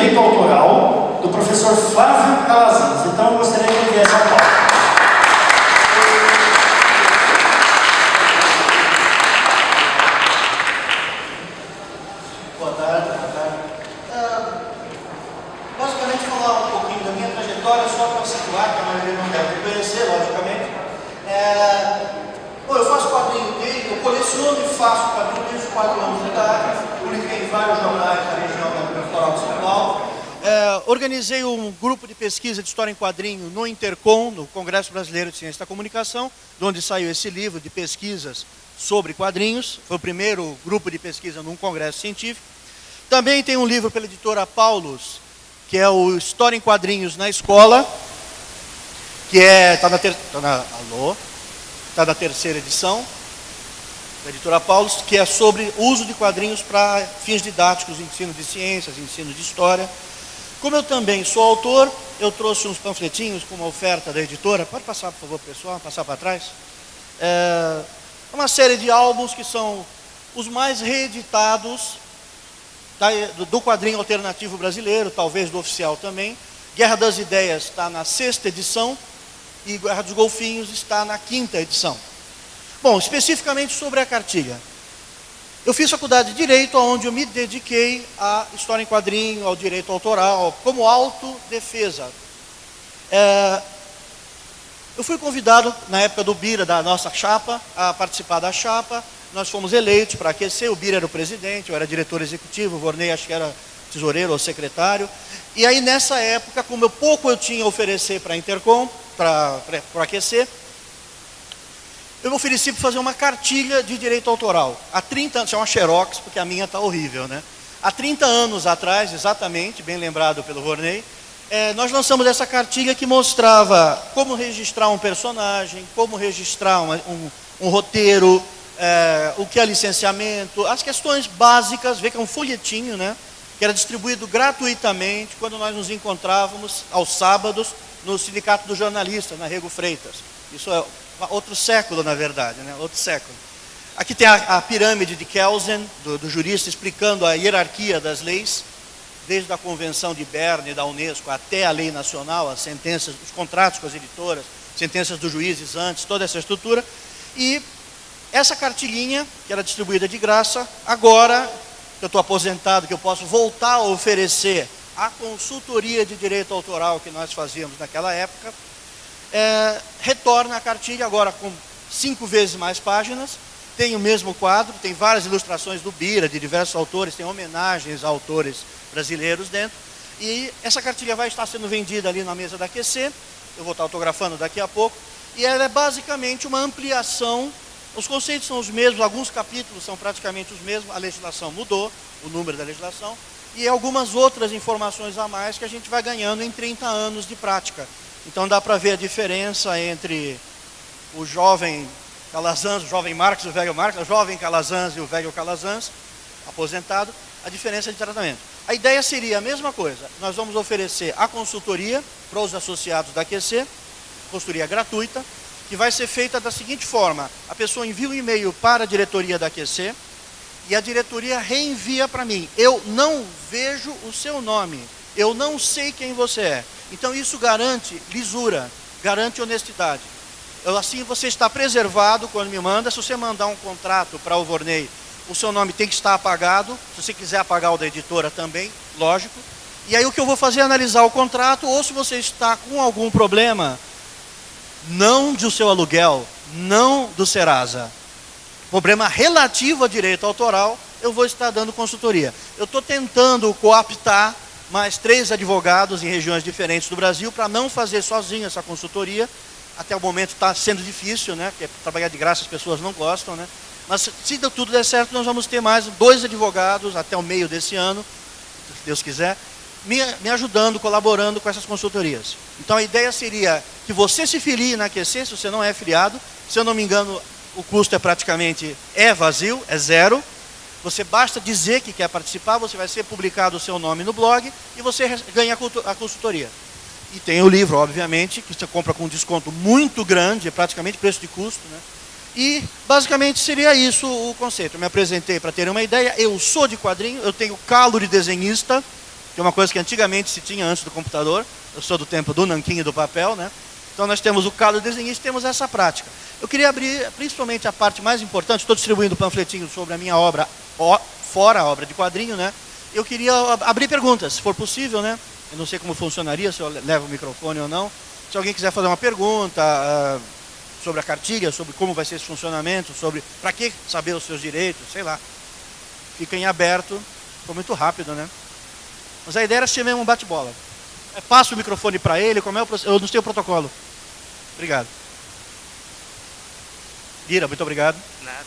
Direito Autoral, do professor Flávio Calazans. Então, eu gostaria que ele viesse ao palco. Boa tarde. Basicamente, falar um pouquinho da minha trajetória, só para situar, que a maioria não deve conhecer, logicamente. Bom, eu faço quadrinho desde, eu coleciono e faço quadrinho desde os 4 anos de idade, publiquei em vários jornais da região da Litoral de São Paulo. Organizei um grupo de pesquisa de história em quadrinho no Intercom, no Congresso Brasileiro de Ciência da Comunicação, de onde saiu esse livro de pesquisas sobre quadrinhos. Foi o primeiro grupo de pesquisa num congresso científico. Também tem um livro pela editora Paulus, que é o História em Quadrinhos na Escola, que está na terceira edição, da editora Paulus, que é sobre o uso de quadrinhos para fins didáticos, ensino de ciências, ensino de história. Como eu também sou autor, eu trouxe uns panfletinhos com uma oferta da editora. Pode passar, por favor, pessoal, passar para trás. Uma série de álbuns que são os mais reeditados do quadrinho alternativo brasileiro, talvez do oficial também. Guerra das Ideias está na 6ª edição e Guerra dos Golfinhos está na 5ª edição. Bom, especificamente sobre a cartilha. Eu fiz faculdade de Direito, onde eu me dediquei à história em quadrinho, ao direito autoral, como autodefesa. Eu fui convidado, na época do Bira, da nossa chapa, a participar da chapa. Nós fomos eleitos para aquecer, o Bira era o presidente, eu era diretor executivo, o Vorney acho que era tesoureiro ou secretário. E aí nessa época, como pouco eu tinha a oferecer para a Intercom, para aquecer, eu me ofereci para fazer uma cartilha de direito autoral. Há 30 anos, chama Xerox, porque a minha está horrível, né? Há 30 anos atrás, exatamente, bem lembrado pelo Vorney, nós lançamos essa cartilha que mostrava como registrar um personagem, como registrar um roteiro, o que é licenciamento, as questões básicas, vê que é um folhetinho, né? Que era distribuído gratuitamente quando nós nos encontrávamos aos sábados no Sindicato do Jornalista, na Rego Freitas. Isso é outro século, na verdade, né? Outro século. Aqui tem a pirâmide de Kelsen, do jurista, explicando a hierarquia das leis, desde a Convenção de Berne, da Unesco, até a lei nacional, as sentenças, os contratos com as editoras, sentenças dos juízes antes, toda essa estrutura. E essa cartilhinha, que era distribuída de graça, agora que eu estou aposentado, que eu posso voltar a oferecer a consultoria de direito autoral que nós fazíamos naquela época, retorna a cartilha agora com 5 vezes mais páginas, tem o mesmo quadro, tem várias ilustrações do Bira, de diversos autores, tem homenagens a autores brasileiros dentro, e essa cartilha vai estar sendo vendida ali na mesa da QC, eu vou estar autografando daqui a pouco, e ela é basicamente uma ampliação. Os conceitos são os mesmos, alguns capítulos são praticamente os mesmos, a legislação mudou, o número da legislação, e algumas outras informações a mais que a gente vai ganhando em 30 anos de prática. Então dá para ver a diferença entre o jovem Calazans, o jovem Marx, o velho Marx, o jovem Calazans e o velho Calazans, aposentado, a diferença de tratamento. A ideia seria a mesma coisa, nós vamos oferecer a consultoria para os associados da QC, consultoria gratuita, que vai ser feita da seguinte forma: a pessoa envia um e-mail para a diretoria da QC e a diretoria reenvia para mim. Eu não vejo o seu nome, eu não sei quem você é. Então isso garante lisura, garante honestidade. Assim você está preservado quando me manda. Se você mandar um contrato para o Vorney, o seu nome tem que estar apagado. Se você quiser apagar o da editora também, lógico. E aí o que eu vou fazer é analisar o contrato, ou se você está com algum problema, não do seu aluguel, não do Serasa, problema relativo a direito autoral, eu vou estar dando consultoria. Eu estou tentando cooptar mais 3 advogados em regiões diferentes do Brasil para não fazer sozinho essa consultoria. Até o momento está sendo difícil, né? Porque trabalhar de graça as pessoas não gostam, né? Mas se tudo der certo, nós vamos ter mais 2 advogados até o meio desse ano, se Deus quiser, me ajudando, colaborando com essas consultorias. Então a ideia seria que você se filie na QC, se você não é filiado. Se eu não me engano, o custo é vazio, é 0. Você basta dizer que quer participar, você vai ser publicado o seu nome no blog e você ganha a consultoria. E tem o livro, obviamente, que você compra com um desconto muito grande, é praticamente preço de custo, né? E basicamente seria isso o conceito. Eu me apresentei para terem uma ideia. Eu sou de quadrinho, eu tenho calo de desenhista, que é uma coisa que antigamente se tinha antes do computador. Eu sou do tempo do nanquim e do papel, né? Então nós temos o quadro desenhista e temos essa prática. Eu queria abrir principalmente a parte mais importante. Estou distribuindo panfletinhos sobre a minha obra, fora a obra de quadrinho, né? Eu queria abrir perguntas, se for possível, né? Eu não sei como funcionaria, se eu levo o microfone ou não. Se alguém quiser fazer uma pergunta sobre a cartilha, sobre como vai ser esse funcionamento, sobre para que saber os seus direitos, sei lá. Fica em aberto. Ficou muito rápido, né? Mas a ideia era ser mesmo um bate-bola. Passa o microfone para ele, como é o processo? Eu não sei o protocolo. Obrigado. Gira, muito obrigado. Nada.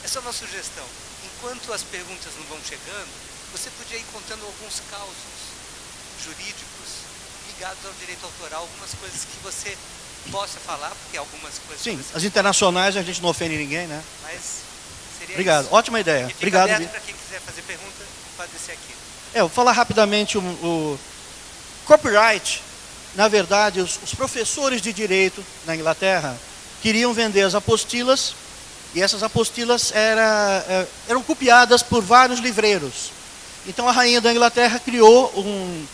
É só uma sugestão. Enquanto as perguntas não vão chegando, você podia ir contando alguns causos jurídicos ligados ao direito autoral, algumas coisas que você possa falar, porque algumas coisas... Sim, as internacionais a gente não ofende ninguém, né? Mas seria obrigado, isso. ótima ideia. E fica obrigado. aberto para quem quiser fazer pergunta, pode descer aqui. Eu vou falar rapidamente o copyright. Na verdade, os professores de direito na Inglaterra queriam vender as apostilas, e essas apostilas eram copiadas por vários livreiros. Então a rainha da Inglaterra criou um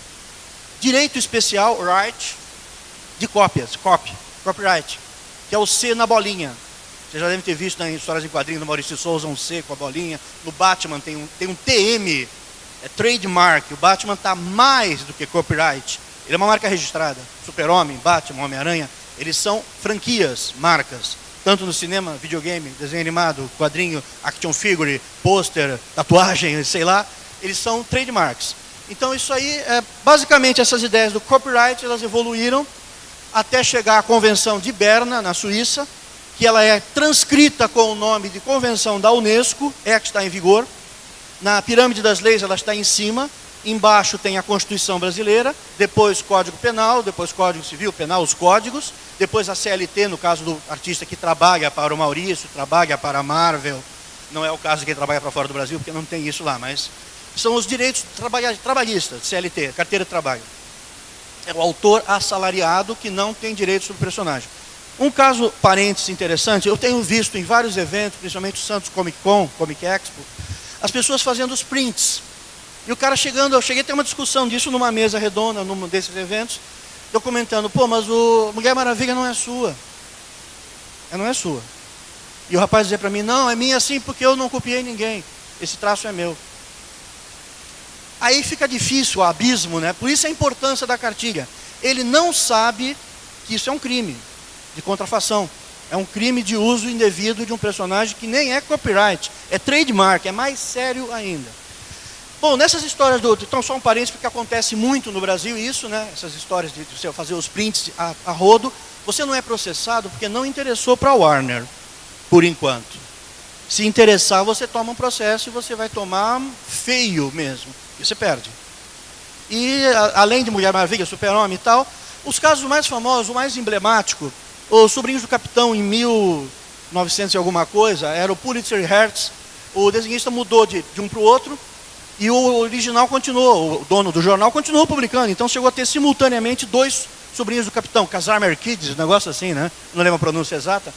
direito especial, right, de cópias, copyright, que é o C na bolinha. Você já deve ter visto nas histórias em quadrinhos do Maurício de Souza um C com a bolinha. No Batman tem um TM, é trademark. O Batman está mais do que copyright. Ele é uma marca registrada. Super-Homem, Batman, Homem-Aranha, eles são franquias, marcas. Tanto no cinema, videogame, desenho animado, quadrinho, action figure, pôster, tatuagem, sei lá. Eles são trademarks. Então isso aí, basicamente essas ideias do copyright, elas evoluíram até chegar à Convenção de Berna, na Suíça, que ela é transcrita com o nome de Convenção da Unesco, é a que está em vigor. Na pirâmide das leis ela está em cima, embaixo tem a Constituição Brasileira, depois Código Penal, depois Código Civil, Penal, os códigos, depois a CLT, no caso do artista que trabalha para o Maurício, trabalha para a Marvel, não é o caso de quem trabalha para fora do Brasil, porque não tem isso lá, mas são os direitos trabalhistas, CLT, carteira de trabalho. É o autor assalariado que não tem direito sobre o personagem. Um caso, parênteses, interessante, eu tenho visto em vários eventos, principalmente o Santos Comic Con, Comic Expo, as pessoas fazendo os prints. E o cara chegando, eu cheguei a ter uma discussão disso numa mesa redonda, num desses eventos, eu comentando, pô, mas o Mulher Maravilha não é sua. Não é sua. E o rapaz dizia para mim, não, é minha sim, porque eu não copiei ninguém. Esse traço é meu. Aí fica difícil o abismo, né? Por isso a importância da cartilha. Ele não sabe que isso é um crime de contrafação. É um crime de uso indevido de um personagem que nem é copyright, é trademark, é mais sério ainda. Bom, nessas histórias então só um parênteses, porque acontece muito no Brasil isso, né? Essas histórias de você fazer os prints a rodo, você não é processado porque não interessou para a Warner, por enquanto. Se interessar, você toma um processo e você vai tomar feio mesmo. E você perde. E além de Mulher Maravilha, Super-Homem e tal, os casos mais famosos, o mais emblemático, os Sobrinhos do Capitão em 1900 e alguma coisa, era o Pulitzer e Hertz. O desenhista mudou de um para o outro e o original continuou, o dono do jornal continuou publicando. Então chegou a ter simultaneamente 2 Sobrinhos do Capitão, Casarmer Kids, um negócio assim, né? Não lembro a pronúncia exata.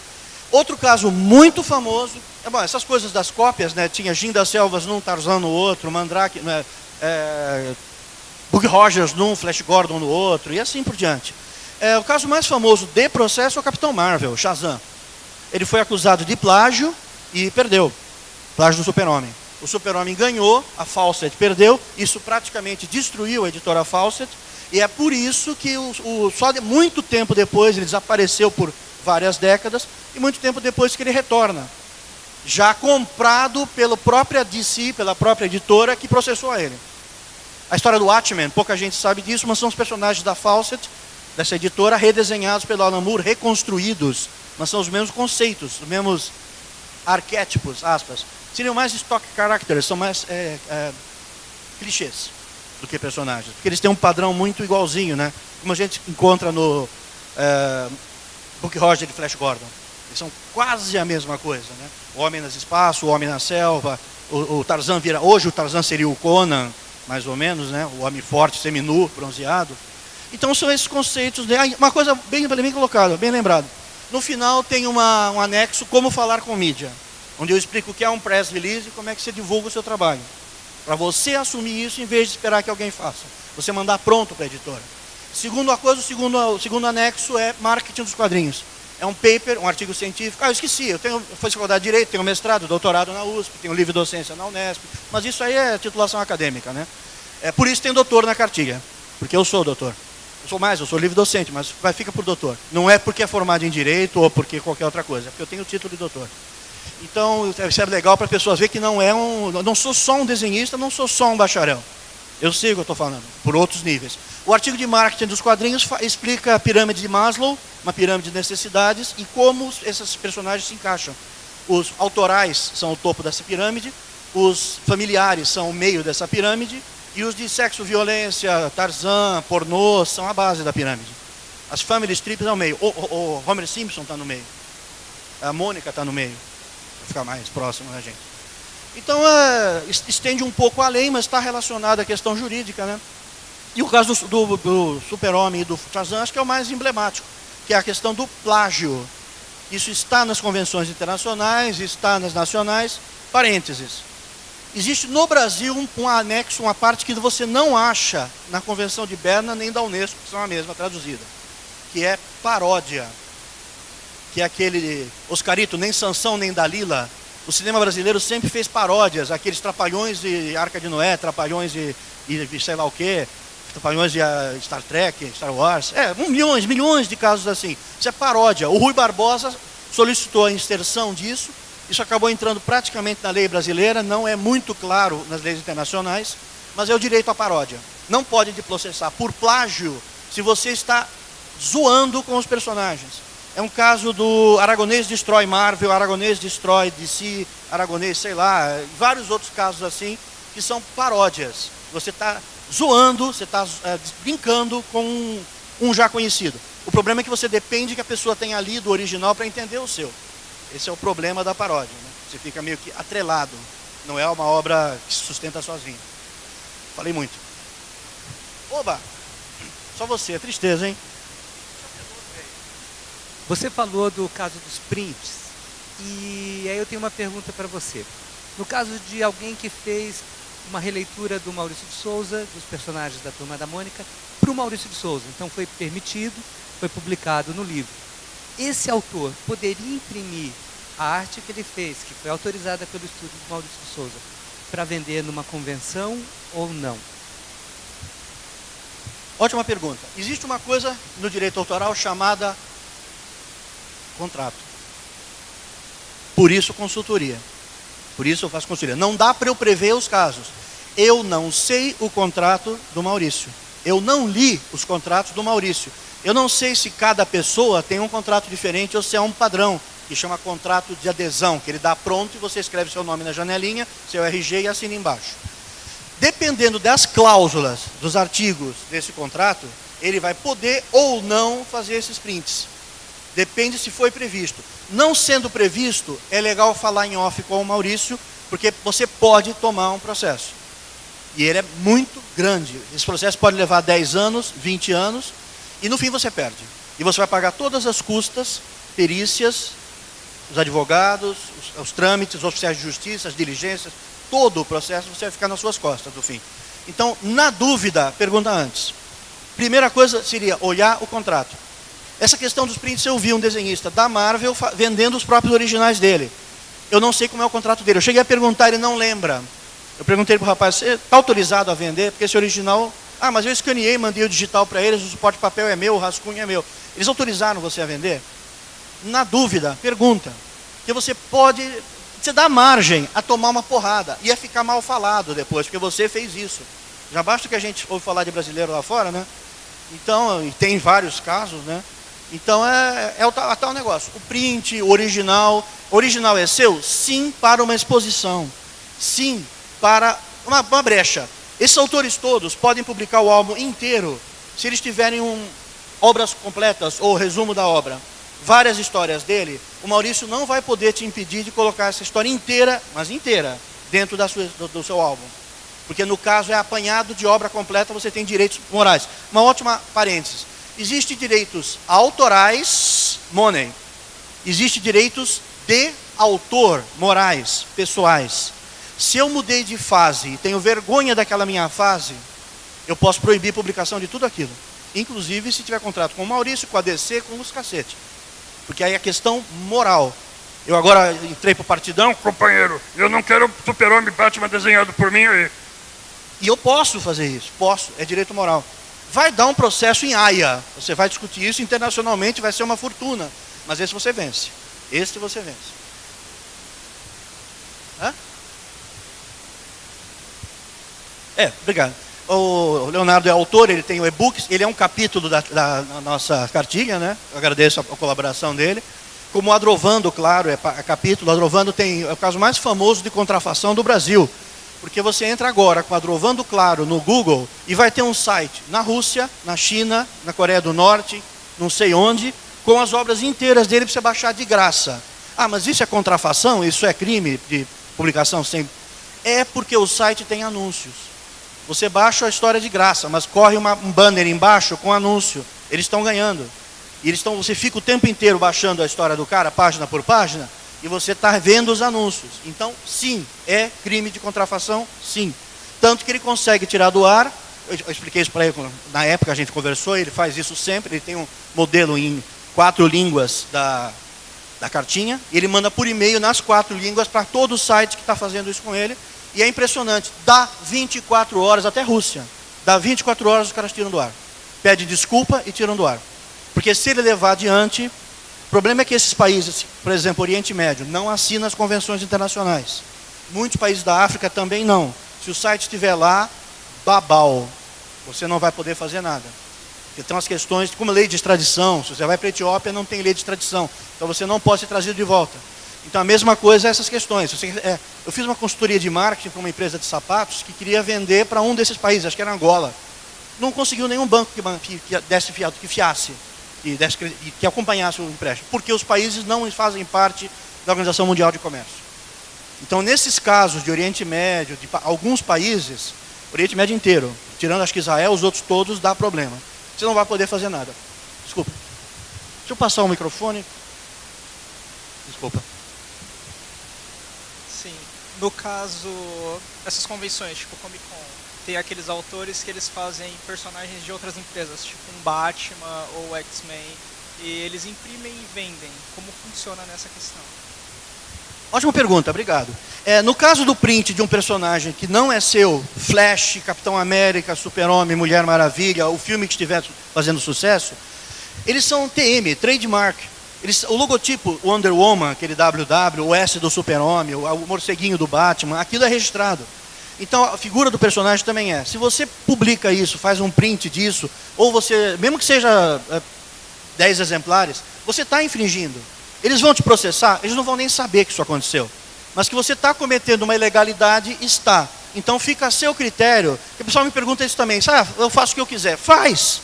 Outro caso muito famoso, bom, essas coisas das cópias, né? Tinha Jim das Selvas num, Tarzan no outro, Mandrake, né? Buck Rogers num, Flash Gordon no outro, e assim por diante. O caso mais famoso de processo é o Capitão Marvel, Shazam. Ele foi acusado de plágio e perdeu. Plágio do Super-Homem. O Super-Homem ganhou, a Fawcett perdeu, isso praticamente destruiu a editora Fawcett, e é por isso que só muito tempo depois ele desapareceu por várias décadas, e muito tempo depois que ele retorna. Já comprado pela própria DC, pela própria editora que processou a ele. A história do Watchmen, pouca gente sabe disso, mas são os personagens da Fawcett, dessa editora, redesenhados pelo Alan Moore, reconstruídos, mas são os mesmos conceitos, os mesmos arquétipos, aspas. Seriam mais stock characters, são mais clichês do que personagens, porque eles têm um padrão muito igualzinho, né? Como a gente encontra no Buck Rogers e Flash Gordon. Eles são quase a mesma coisa, né? O homem nas espaços, o homem na selva, o Tarzan vira... Hoje o Tarzan seria o Conan, mais ou menos, né? O homem forte, seminu, bronzeado. Então são esses conceitos. Uma coisa bem colocada, bem lembrado. No final tem um anexo, como falar com mídia, onde eu explico o que é um press release e como é que você divulga o seu trabalho. Para você assumir isso em vez de esperar que alguém faça. Você mandar pronto para a editora. Segunda coisa, o segundo anexo é marketing dos quadrinhos. É um paper, um artigo científico. Eu esqueci, eu fui faculdade de Direito, tenho mestrado, doutorado na USP, tenho livre docência na Unesp, mas isso aí é titulação acadêmica, né? Por isso tem doutor na cartilha, porque eu sou doutor. Eu sou livre docente, mas fica por doutor. Não é porque é formado em Direito ou porque qualquer outra coisa, é porque eu tenho o título de doutor. Então, isso é legal para as pessoas verem que não sou só um desenhista, não sou só um bacharel. Eu sei o que eu estou falando, por outros níveis. O artigo de marketing dos quadrinhos explica a pirâmide de Maslow, uma pirâmide de necessidades, e como esses personagens se encaixam. Os autorais são o topo dessa pirâmide, os familiares são o meio dessa pirâmide, e os de sexo, violência, Tarzan, pornô, são a base da pirâmide. As family strips são o meio. O Homer Simpson está no meio. A Mônica está no meio. Para ficar mais próximo da gente. Então, estende um pouco além, mas está relacionado à questão jurídica, né? E o caso do Super-Homem e do Tarzan, acho que é o mais emblemático, que é a questão do plágio. Isso está nas convenções internacionais, está nas nacionais. Parênteses. Existe no Brasil um anexo, uma parte que você não acha na Convenção de Berna nem da Unesco, que são a mesma traduzida, que é paródia. Que é aquele Oscarito, nem Sansão nem Dalila. O cinema brasileiro sempre fez paródias, aqueles Trapalhões de Arca de Noé, Trapalhões e sei lá o quê, Trapalhões de Star Trek, Star Wars. Milhões de casos assim. Isso é paródia. O Rui Barbosa solicitou a inserção disso. Isso acabou entrando praticamente na lei brasileira, não é muito claro nas leis internacionais, mas é o direito à paródia. Não pode te processar por plágio se você está zoando com os personagens. É um caso do Aragonês destrói Marvel, Aragonês destrói DC, Aragonês, sei lá, vários outros casos assim, que são paródias. Você está zoando, você está brincando com um já conhecido. O problema é que você depende que a pessoa tenha lido o original para entender o seu. Esse é o problema da paródia, né? Você fica meio que atrelado. Não é uma obra que se sustenta sozinha. Falei muito. Oba! Só você, é tristeza, hein? Você falou do caso dos prints, e aí eu tenho uma pergunta para você. No caso de alguém que fez uma releitura do Maurício de Souza, dos personagens da Turma da Mônica, para o Maurício de Souza, então foi permitido, foi publicado no livro. Esse autor poderia imprimir a arte que ele fez, que foi autorizada pelo estudo do Maurício de Souza, para vender numa convenção ou não? Ótima pergunta. Existe uma coisa no direito autoral chamada contrato. Por isso consultoria. Por isso eu faço consultoria. Não dá para eu prever os casos. Eu não sei o contrato do Maurício. Eu não li os contratos do Maurício. Eu não sei se cada pessoa tem um contrato diferente ou se é um padrão, que chama contrato de adesão, que ele dá pronto e você escreve seu nome na janelinha, seu RG e assina embaixo. Dependendo das cláusulas, dos artigos desse contrato, ele vai poder ou não fazer esses prints. Depende se foi previsto. Não sendo previsto, é legal falar em off com o Maurício, porque você pode tomar um processo. E ele é muito grande. Esse processo pode levar 10 anos, 20 anos, e no fim você perde. E você vai pagar todas as custas, perícias, os advogados, os trâmites, os oficiais de justiça, as diligências, todo o processo você vai ficar nas suas costas no fim. Então, na dúvida, pergunta antes. Primeira coisa seria olhar o contrato. Essa questão dos prints, eu vi um desenhista da Marvel vendendo os próprios originais dele. Eu não sei como é o contrato dele. Eu cheguei a perguntar, ele não lembra. Eu perguntei para o rapaz, você está autorizado a vender? Porque esse original... Ah, mas eu escaneei, mandei o digital para eles, o suporte de papel é meu, o rascunho é meu. Eles autorizaram você a vender? Na dúvida, pergunta. Porque você pode... Você dá margem a tomar uma porrada e a ficar mal falado depois, porque você fez isso. Já basta que a gente ouve falar de brasileiro lá fora, né? Então, e tem vários casos, né? Então, é o tal negócio. O print, o original. O original é seu? Sim, para uma exposição. Sim, para uma brecha. Esses autores todos podem publicar o álbum inteiro se eles tiverem obras completas ou resumo da obra. Várias histórias dele, o Maurício não vai poder te impedir de colocar essa história inteira, mas inteira, dentro do seu álbum. Porque no caso é apanhado de obra completa, você tem direitos morais. Uma ótima parênteses. Existem direitos autorais, money. Existem direitos de autor, morais, pessoais. Se eu mudei de fase e tenho vergonha daquela minha fase, eu posso proibir a publicação de tudo aquilo. Inclusive se tiver contrato com o Maurício, com a DC, com os cacete. Porque aí é questão moral. Eu agora entrei pro partidão, Companheiro, eu não quero Super-Homem Batman desenhado por mim aí. e eu posso fazer isso, posso, é direito moral. Vai dar um processo em Haia, você vai discutir isso internacionalmente, vai ser uma fortuna. Mas esse você vence, esse você vence. Hã? Obrigado. O Leonardo é autor, ele tem o e-book, ele é um capítulo da nossa cartilha, né? Eu agradeço a colaboração dele. Como o Adrovando, claro, é capítulo. O Adrovando é o caso mais famoso de contrafação do Brasil. Porque você entra agora com o Adrovando, claro, no Google e vai ter um site na Rússia, na China, na Coreia do Norte, não sei onde, com as obras inteiras dele para você baixar de graça. Ah, mas isso é contrafação? Isso é crime de publicação sem... É porque o site tem anúncios. Você baixa a história de graça, mas corre um banner embaixo com anúncio. Eles estão ganhando. E você fica o tempo inteiro baixando a história do cara, página por página, e você está vendo os anúncios. Então, sim, é crime de contrafação, sim. Tanto que ele consegue tirar do ar, eu expliquei isso para ele, na época a gente conversou, ele faz isso sempre, ele tem um modelo em 4 línguas da cartinha, e ele manda por e-mail nas 4 línguas para todo o site que está fazendo isso com ele, e é impressionante, dá 24 horas, até Rússia, dá 24 horas os caras tiram do ar. Pede desculpa e tiram do ar. Porque se ele levar adiante, o problema é que esses países, por exemplo, Oriente Médio, não assinam as convenções internacionais. Muitos países da África também não. Se o site estiver lá, babau, você não vai poder fazer nada. Porque tem umas questões, como lei de extradição, se você vai para a Etiópia, não tem lei de extradição. Então você não pode ser trazido de volta. Então a mesma coisa é essas questões. Eu fiz uma consultoria de marketing para uma empresa de sapatos que queria vender para um desses países, acho que era Angola. Não conseguiu nenhum banco que fiasse. E que acompanhasse o empréstimo, porque os países não fazem parte da Organização Mundial de Comércio. Então, nesses casos de Oriente Médio, de alguns países, Oriente Médio inteiro, tirando acho que Israel, os outros todos, dá problema. Você não vai poder fazer nada. Desculpa. Deixa eu passar o microfone. Desculpa. Sim. No caso, essas convenções, tipo Comic Con, tem aqueles autores que eles fazem personagens de outras empresas, tipo um Batman ou X-Men, e eles imprimem e vendem. Como funciona nessa questão? Ótima pergunta, obrigado. No caso do print de um personagem que não é seu, Flash, Capitão América, Super-Homem, Mulher Maravilha, o filme que estiver fazendo sucesso, eles são TM, trademark. O logotipo Wonder Woman, aquele WW, o S do Super-Homem, o morceguinho do Batman, aquilo é registrado. Então a figura do personagem também é. Se você publica isso, faz um print disso, ou você, mesmo que seja 10 exemplares, você está infringindo. Eles vão te processar, eles não vão nem saber que isso aconteceu. Mas que você está cometendo uma ilegalidade, está. Então fica a seu critério. O pessoal me pergunta isso também, eu faço o que eu quiser. Faz!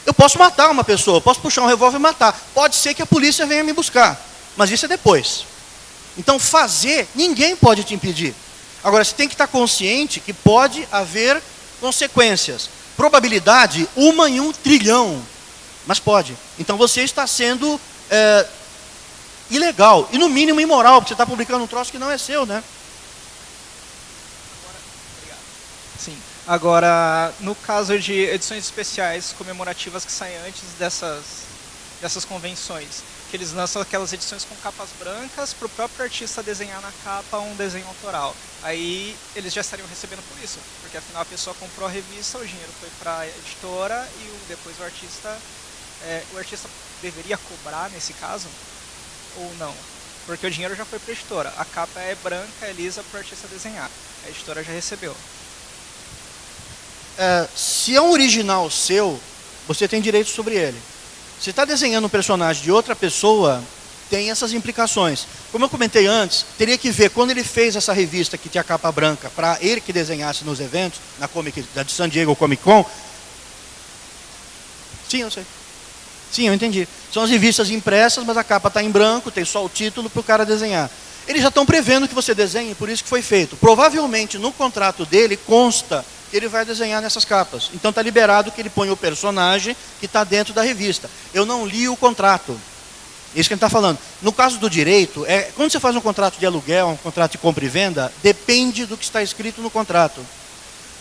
Eu posso matar uma pessoa, posso puxar um revólver e matar. Pode ser que a polícia venha me buscar, mas isso é depois. Então fazer, ninguém pode te impedir. Agora, você tem que estar consciente que pode haver consequências. Probabilidade, 1 em 1 trilhão. Mas pode. Então você está sendo ilegal. E no mínimo imoral, porque você está publicando um troço que não é seu, né? Sim. Agora, no caso de edições especiais comemorativas que saem antes dessas convenções, que eles lançam aquelas edições com capas brancas para o próprio artista desenhar na capa um desenho autoral. Aí eles já estariam recebendo por isso, porque afinal a pessoa comprou a revista, o dinheiro foi para a editora e depois o artista deveria cobrar nesse caso? Ou não? Porque o dinheiro já foi para a editora, a capa é branca, é lisa para o artista desenhar, a editora já recebeu. Se é um original seu, você tem direito sobre ele. Se está desenhando um personagem de outra pessoa, tem essas implicações. Como eu comentei antes, teria que ver, quando ele fez essa revista que tinha capa branca, para ele que desenhasse nos eventos, da de San Diego Comic Con. Sim, eu sei. Sim, eu entendi. São as revistas impressas, mas a capa está em branco, tem só o título para o cara desenhar. Eles já estão prevendo que você desenhe, por isso que foi feito. Provavelmente no contrato dele consta que ele vai desenhar nessas capas. Então está liberado que ele põe o personagem que está dentro da revista. Eu não li o contrato. É isso que a gente está falando. No caso do direito, quando você faz um contrato de aluguel, um contrato de compra e venda, depende do que está escrito no contrato.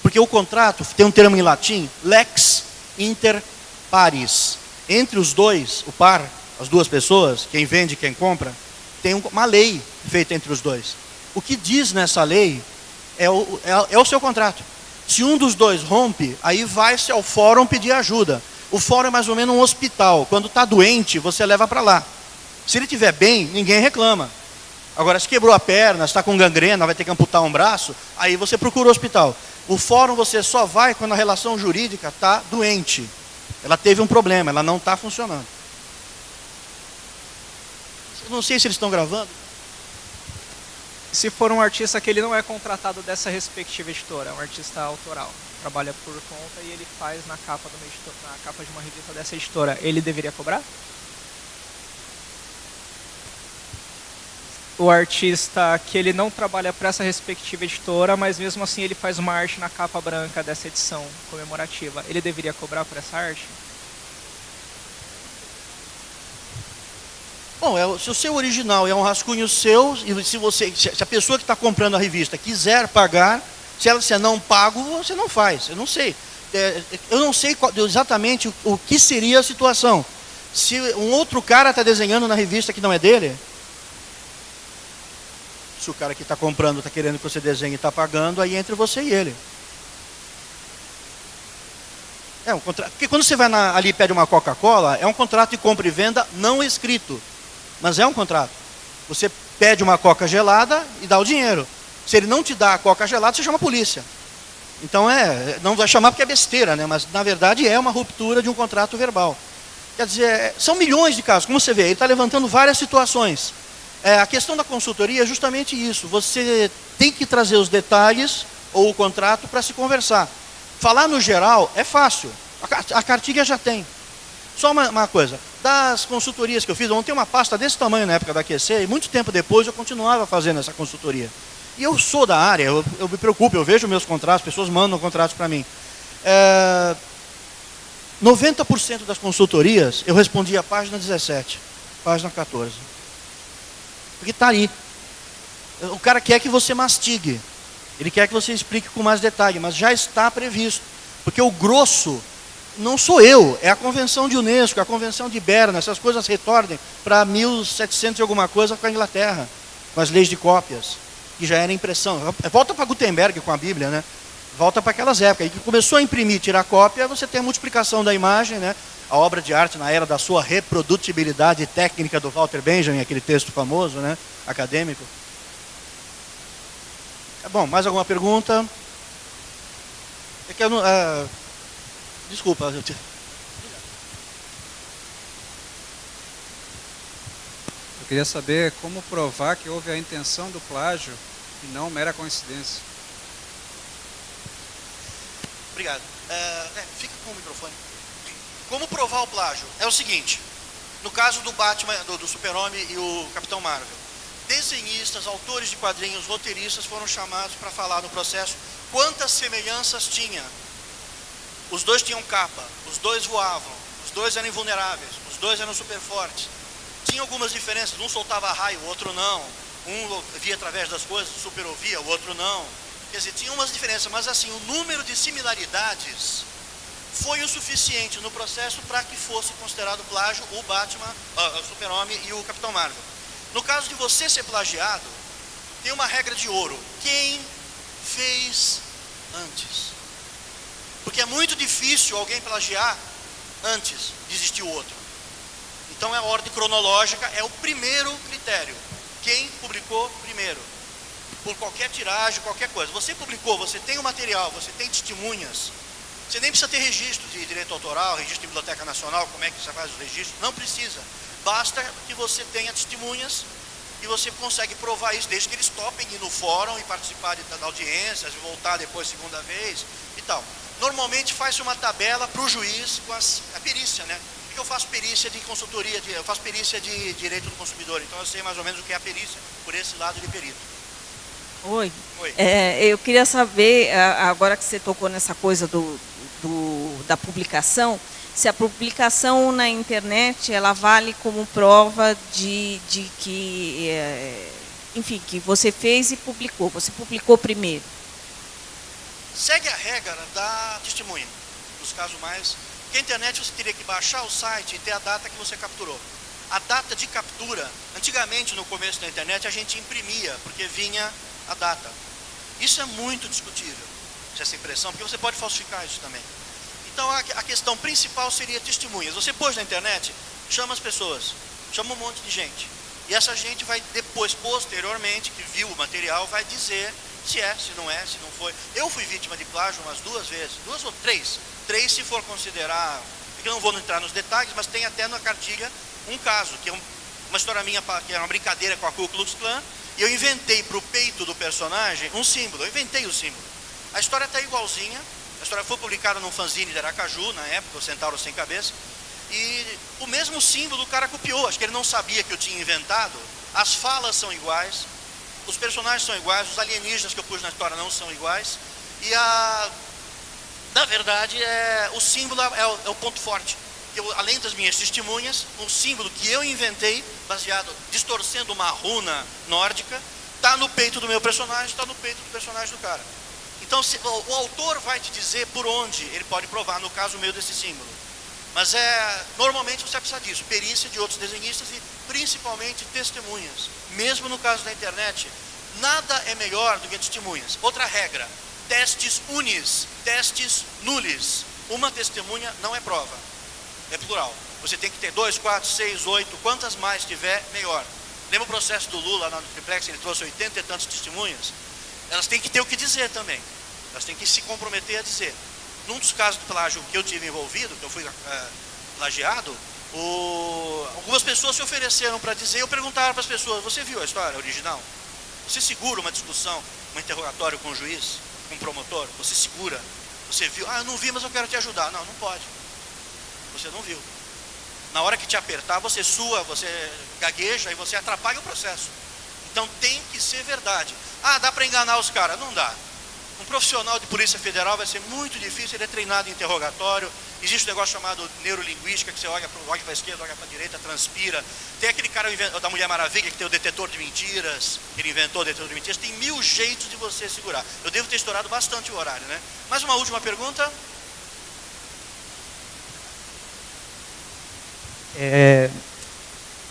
Porque o contrato tem um termo em latim, lex inter pares. Entre os dois, o par, as duas pessoas, quem vende e quem compra, tem uma lei feita entre os dois. O que diz nessa lei é o seu contrato. Se um dos dois rompe, aí vai-se ao fórum pedir ajuda. O fórum é mais ou menos um hospital. Quando está doente, você leva para lá. Se ele estiver bem, ninguém reclama. Agora, se quebrou a perna, está com gangrena, vai ter que amputar um braço, aí você procura o hospital. O fórum você só vai quando a relação jurídica está doente. Ela teve um problema, ela não está funcionando. Eu não sei se eles estão gravando. Se for um artista que ele não é contratado dessa respectiva editora, é um artista autoral, trabalha por conta e ele faz na capa de uma revista dessa editora, ele deveria cobrar? O artista que ele não trabalha para essa respectiva editora, mas mesmo assim ele faz uma arte na capa branca dessa edição comemorativa, ele deveria cobrar por essa arte? Bom, se o seu original é um rascunho seu, e se a pessoa que está comprando a revista quiser pagar, se ela é não pago, você não faz. Eu não sei. Eu não sei exatamente o que seria a situação. Se um outro cara está desenhando na revista que não é dele, se o cara que está comprando está querendo que você desenhe e está pagando, aí entre você e ele. Porque quando você vai ali e pede uma Coca-Cola, é um contrato de compra e venda não escrito. Mas é um contrato. Você pede uma Coca gelada e dá o dinheiro. Se ele não te dá a Coca gelada, você chama a polícia. Então não vai chamar porque é besteira, né? Mas na verdade é uma ruptura de um contrato verbal. Quer dizer, são milhões de casos. Como você vê, ele está levantando várias situações. A questão da consultoria é justamente isso. Você tem que trazer os detalhes ou o contrato para se conversar. Falar no geral é fácil. A cartilha já tem. Só uma coisa, das consultorias que eu fiz, eu montei uma pasta desse tamanho na época da QC, e muito tempo depois eu continuava fazendo essa consultoria. E eu sou da área, eu me preocupo, eu vejo meus contratos, pessoas mandam contratos para mim. 90% das consultorias eu respondi a página 17, página 14. Porque está aí. O cara quer que você mastigue, ele quer que você explique com mais detalhe, mas já está previsto. Porque o grosso não sou eu, é a Convenção de Unesco, a Convenção de Berna, essas coisas retornem para 1700 e alguma coisa com a Inglaterra, com as leis de cópias, que já era impressão. Volta para Gutenberg com a Bíblia, né? Volta para aquelas épocas, e que começou a imprimir, tirar cópia, você tem a multiplicação da imagem, né? A obra de arte na era da sua reprodutibilidade técnica do Walter Benjamin, aquele texto famoso, né? Acadêmico. Bom, mais alguma pergunta? É que eu não... Desculpa. Eu queria saber como provar que houve a intenção do plágio e não mera coincidência. Obrigado. Fica com o microfone. Como provar o plágio? É o seguinte, no caso do Batman, do Super-Homem e o Capitão Marvel, desenhistas, autores de quadrinhos, roteiristas foram chamados para falar no processo quantas semelhanças tinha. Os dois tinham capa, os dois voavam, os dois eram invulneráveis, os dois eram super fortes. Tinha algumas diferenças, um soltava raio, o outro não. Um via através das coisas, o super ouvia, o outro não. Quer dizer, tinha umas diferenças, mas assim, o número de similaridades foi o suficiente no processo para que fosse considerado plágio o Batman, o Super-Homem e o Capitão Marvel. No caso de você ser plagiado, tem uma regra de ouro. Quem fez antes? Porque é muito difícil alguém plagiar antes de existir o outro. Então a ordem cronológica é o primeiro critério. Quem publicou primeiro? Por qualquer tiragem, qualquer coisa. Você publicou, você tem o material, você tem testemunhas. Você nem precisa ter registro de direito autoral, registro de Biblioteca Nacional, como é que você faz os registros. Não precisa. Basta que você tenha testemunhas e você consegue provar isso, desde que eles topem ir no fórum e participar da audiência, e voltar depois segunda vez e tal. Normalmente faz uma tabela para o juiz com a perícia, né? Porque eu faço perícia de consultoria, eu faço perícia de direito do consumidor, então eu sei mais ou menos o que é a perícia por esse lado de perito. Oi. Oi. Eu queria saber, agora que você tocou nessa coisa da publicação, se a publicação na internet ela vale como prova de que, enfim, que você fez e publicou. Você publicou primeiro. Segue a regra da testemunha, nos casos mais... Porque a internet você teria que baixar o site e ter a data que você capturou. A data de captura, antigamente no começo da internet a gente imprimia, porque vinha a data. Isso é muito discutível, essa impressão, porque você pode falsificar isso também. Então a questão principal seria testemunhas. Você pôs na internet, chama as pessoas, chama um monte de gente. E essa gente vai depois, posteriormente, que viu o material, vai dizer se é, se não é, se não foi. Eu fui vítima de plágio umas 2 vezes, 2 ou 3. 3 se for considerar, eu não vou entrar nos detalhes, mas tem até na cartilha um caso, que é uma história minha, que é uma brincadeira com a Ku Klux Klan, e eu inventei para o peito do personagem um símbolo, eu inventei o símbolo. A história está igualzinha, a história foi publicada num fanzine de Aracaju, na época, o Centauro Sem Cabeça, e o mesmo símbolo o cara copiou, acho que ele não sabia que eu tinha inventado, as falas são iguais, os personagens são iguais, os alienígenas que eu pus na história não são iguais, e na verdade, o símbolo é o ponto forte. Além das minhas testemunhas, o símbolo que eu inventei, baseado, distorcendo uma runa nórdica, está no peito do meu personagem, está no peito do personagem do cara. Então, o autor vai te dizer por onde ele pode provar, no caso meu desse símbolo. Mas normalmente você vai precisar disso, perícia de outros desenhistas e principalmente testemunhas. Mesmo no caso da internet, nada é melhor do que testemunhas. Outra regra, testes unis, testes nulis. Uma testemunha não é prova, é plural. Você tem que ter 2, 4, 6, 8, quantas mais tiver, melhor. Lembra o processo do Lula lá no Triplex, ele trouxe 80 e tantas testemunhas? Elas têm que ter o que dizer também. Elas têm que se comprometer a dizer. Num dos casos do plágio que eu tive envolvido, que eu fui plagiado, algumas pessoas se ofereceram para dizer, eu perguntava para as pessoas, você viu a história original? Você segura uma discussão, um interrogatório com o juiz, com o promotor? Você segura? Você viu? Ah, eu não vi, mas eu quero te ajudar. Não, não pode. Você não viu. Na hora que te apertar, você sua, você gagueja e você atrapalha o processo. Então tem que ser verdade. Ah, dá para enganar os caras? Não dá. Um profissional de Polícia Federal vai ser muito difícil, ele é treinado em interrogatório. Existe um negócio chamado neurolinguística, que você olha para a esquerda, olha para a direita, transpira. Tem aquele cara da Mulher Maravilha, que tem o detetor de mentiras, ele inventou o detetor de mentiras. Tem 1000 jeitos de você segurar. Eu devo ter estourado bastante o horário, né? Mais uma última pergunta.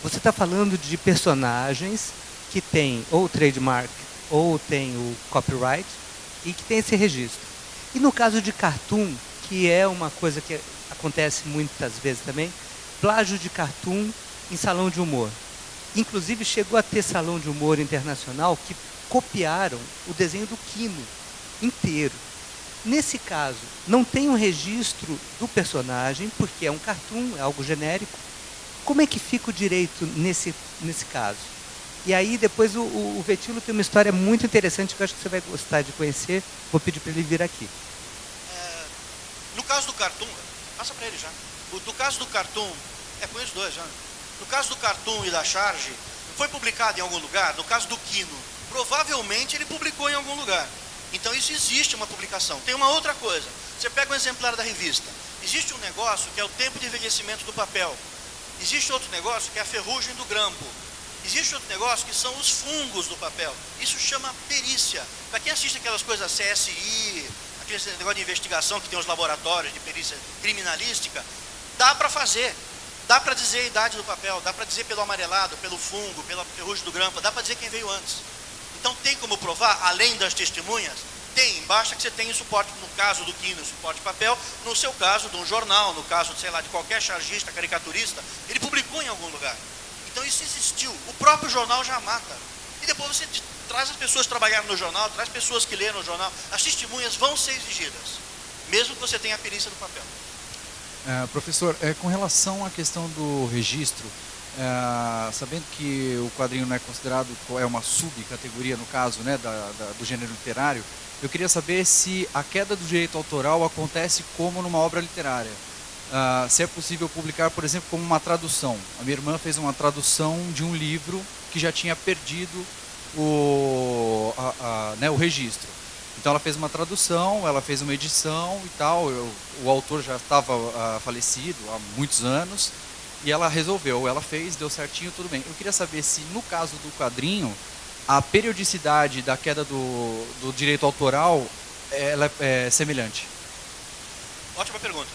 Você está falando de personagens que tem ou o trademark ou tem o copyright e que tem esse registro. E no caso de cartoon, que é uma coisa que acontece muitas vezes também, plágio de cartoon em salão de humor. Inclusive chegou a ter salão de humor internacional que copiaram o desenho do Quino inteiro. Nesse caso, não tem um registro do personagem, porque é um cartoon, é algo genérico. Como é que fica o direito nesse caso? E aí depois o Vetilo tem uma história muito interessante que eu acho que você vai gostar de conhecer. Vou pedir para ele vir aqui. No caso do cartoon, passa para ele já. No caso do cartoon, conheço 2 já. No caso do cartoon e da charge, foi publicado em algum lugar. No caso do Quino, provavelmente ele publicou em algum lugar. Então isso existe uma publicação. Tem uma outra coisa. Você pega um exemplar da revista. Existe um negócio que é o tempo de envelhecimento do papel. Existe outro negócio que é a ferrugem do grampo. Existe outro negócio que são os fungos do papel. Isso chama perícia. Para quem assiste aquelas coisas CSI, aquele negócio de investigação que tem os laboratórios de perícia criminalística, dá para fazer. Dá para dizer a idade do papel, dá para dizer pelo amarelado, pelo fungo, pela ferrugem do grampo, dá para dizer quem veio antes. Então tem como provar, além das testemunhas? Tem, basta que você tenha suporte, no caso do Quino, suporte de papel, no seu caso de um jornal, no caso, sei lá, de qualquer chargista, caricaturista, ele publicou em algum lugar. Então isso existiu, o próprio jornal já mata. E depois você traz as pessoas que trabalharam no jornal, traz pessoas que leram no jornal, as testemunhas vão ser exigidas, mesmo que você tenha a perícia do papel. Professor, com relação à questão do registro, sabendo que o quadrinho não é considerado, é uma subcategoria no caso, né, do gênero literário, eu queria saber se a queda do direito autoral acontece como numa obra literária. Se é possível publicar, por exemplo, como uma tradução. A minha irmã fez uma tradução de um livro que já tinha perdido o registro. Então ela fez uma tradução, ela fez uma edição e tal, o autor já estava falecido há muitos anos, e ela resolveu, ela fez, deu certinho, tudo bem. Eu queria saber se, no caso do quadrinho, a periodicidade da queda do direito autoral ela é semelhante. Ótima pergunta.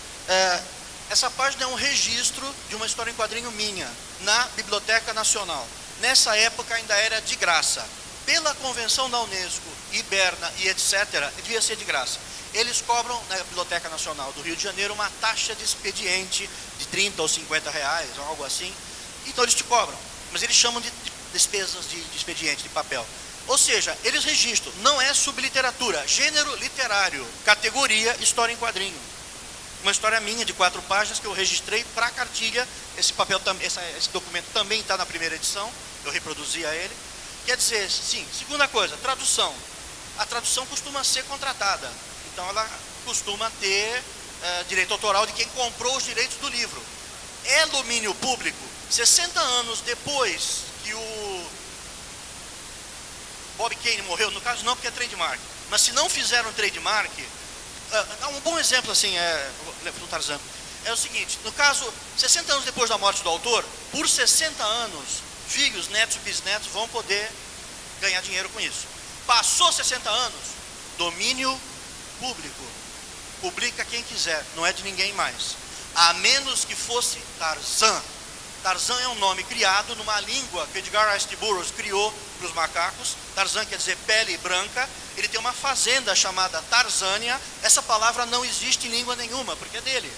Essa página é um registro de uma história em quadrinho minha, na Biblioteca Nacional. Nessa época ainda era de graça. Pela convenção da Unesco, Iberna e etc., devia ser de graça. Eles cobram, na Biblioteca Nacional do Rio de Janeiro, uma taxa de expediente de 30 ou 50 reais, ou algo assim. Então eles te cobram, mas eles chamam de despesas de expediente, de papel. Ou seja, eles registram, não é subliteratura, gênero literário, categoria história em quadrinho. Uma história minha de 4 páginas que eu registrei para a cartilha. Esse documento também está na primeira edição, eu reproduzia ele. Quer dizer, sim, segunda coisa, tradução. A tradução costuma ser contratada, então ela costuma ter direito autoral de quem comprou os direitos do livro. É domínio público, 60 anos depois que o Bob Kane morreu, no caso não porque é trademark, mas se não fizeram trademark, um bom exemplo assim, do Tarzan, é o seguinte, no caso, 60 anos depois da morte do autor, por 60 anos, filhos, netos e bisnetos vão poder ganhar dinheiro com isso. Passou 60 anos, domínio público. Publica quem quiser, não é de ninguém mais. A menos que fosse Tarzan. Tarzan é um nome criado numa língua que Edgar Rice Burroughs criou para os macacos. Tarzan quer dizer pele branca. Ele tem uma fazenda chamada Tarzânia. Essa palavra não existe em língua nenhuma, porque é dele.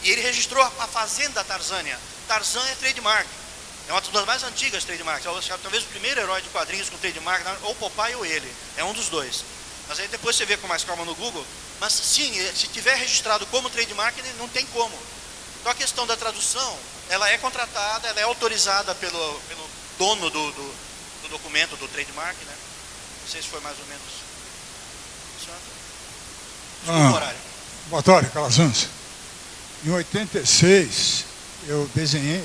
E ele registrou a fazenda Tarzânia. Tarzan é trademark. É uma das mais antigas trademarks. Talvez o primeiro herói de quadrinhos com trademark, ou Popeye ou ele. É um dos dois. Mas aí depois você vê com mais calma no Google. Mas sim, se tiver registrado como trademark, não tem como. Então a questão da tradução, ela é contratada, ela é autorizada pelo dono do documento, do trademark, né? Não sei se foi mais ou menos. Desculpa o horário. Boa tarde, Calazans. Em 86, eu desenhei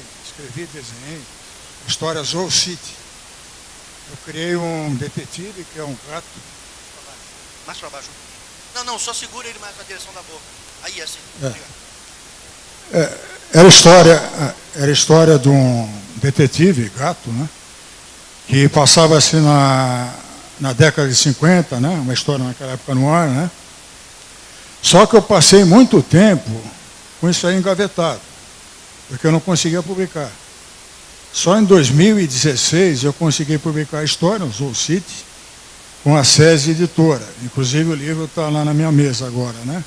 a história Zoo City. Eu criei um detetive que é um gato. Mais para baixo. Não, só segura ele mais na direção da boca. Aí, assim. Era a história de um detetive, gato, né? Que passava assim na década de 50, né? Uma história naquela época no ar, né? Só que eu passei muito tempo com isso aí engavetado, porque eu não conseguia publicar. Só em 2016 eu consegui publicar a história, o Zoo City, com a SESI Editora. Inclusive o livro está lá na minha mesa agora, né?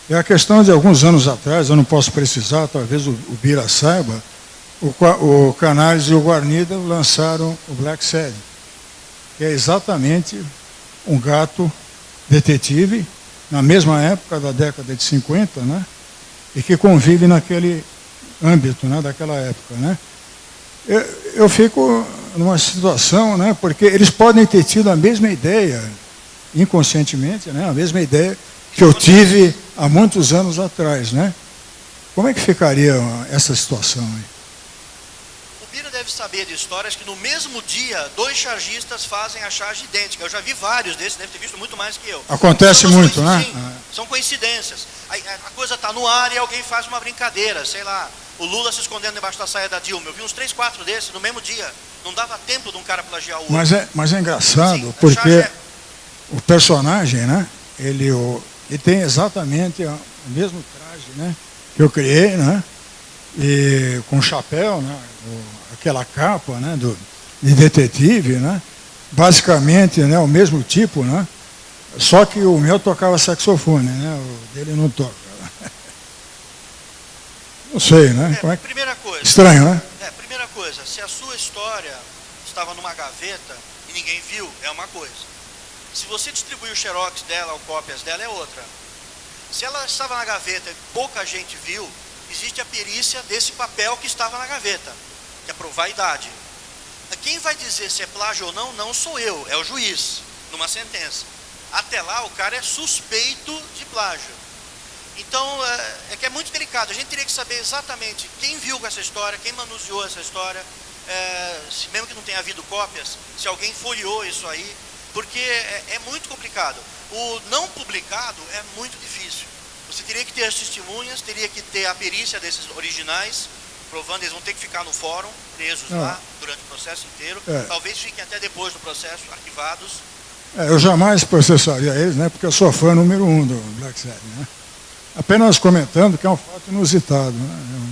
É a questão de alguns anos atrás, eu não posso precisar, talvez o Bira saiba, o Canales e o Guarnida lançaram o Black Sad, que é exatamente um gato detetive, na mesma época da década de 50, né? E que convive naquele âmbito, né, daquela época, né? Eu fico numa situação, né, porque eles podem ter tido a mesma ideia, inconscientemente, né, a mesma ideia que eu tive há muitos anos atrás, né? Como é que ficaria essa situação aí? O Bira deve saber de histórias que no mesmo dia 2 chargistas fazem a charge idêntica. Eu já vi vários desses, deve ter visto muito mais que eu. Acontece muito, né? Sim, são coincidências. A coisa está no ar e alguém faz uma brincadeira, sei lá, o Lula se escondendo debaixo da saia da Dilma. Eu vi uns 3, 4 desses no mesmo dia. Não dava tempo de um cara plagiar o outro. Mas é engraçado, porque o personagem, né? Ele tem exatamente o mesmo traje, né? Que eu criei, né? E com chapéu, né? Aquela capa, né? De detetive, né? Basicamente, né? O mesmo tipo, né? Só que o meu tocava saxofone, né? O dele não toca. Não sei, né? Como é que... Primeira coisa. Estranho, né? Primeira coisa, se a sua história estava numa gaveta e ninguém viu, é uma coisa. Se você distribuiu xerox dela ou cópias dela, é outra. Se ela estava na gaveta e pouca gente viu, existe a perícia desse papel que estava na gaveta, que é provar a idade. Quem vai dizer se é plágio ou não sou eu, é o juiz, numa sentença. Até lá, o cara é suspeito de plágio. Então, é que é muito delicado. A gente teria que saber exatamente quem viu com essa história, quem manuseou essa história, mesmo que não tenha havido cópias, se alguém folheou isso aí, porque é muito complicado. O não publicado é muito difícil. Você teria que ter as testemunhas, teria que ter a perícia desses originais, provando, eles vão ter que ficar no fórum, presos lá, durante o processo inteiro. Talvez fiquem até depois do processo, arquivados. Eu jamais processaria eles, né, porque eu sou fã número 1 do Black Sabbath, né? Apenas comentando que é um fato inusitado, né?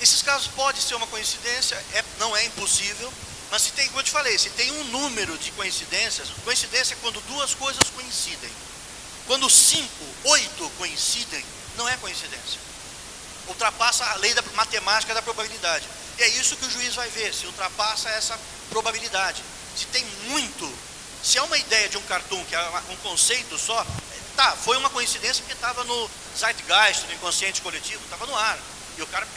Esses casos pode ser uma coincidência, não é impossível, mas se tem, como eu te falei, se tem um número de coincidências, coincidência é quando duas coisas coincidem. Quando 5, 8 coincidem, não é coincidência. Ultrapassa a lei da matemática da probabilidade. E é isso que o juiz vai ver, se ultrapassa essa probabilidade. Se tem muito, se é uma ideia de um cartoon, que é um conceito só, foi uma coincidência porque estava no zeitgeist, no inconsciente coletivo, estava no ar. E o cara...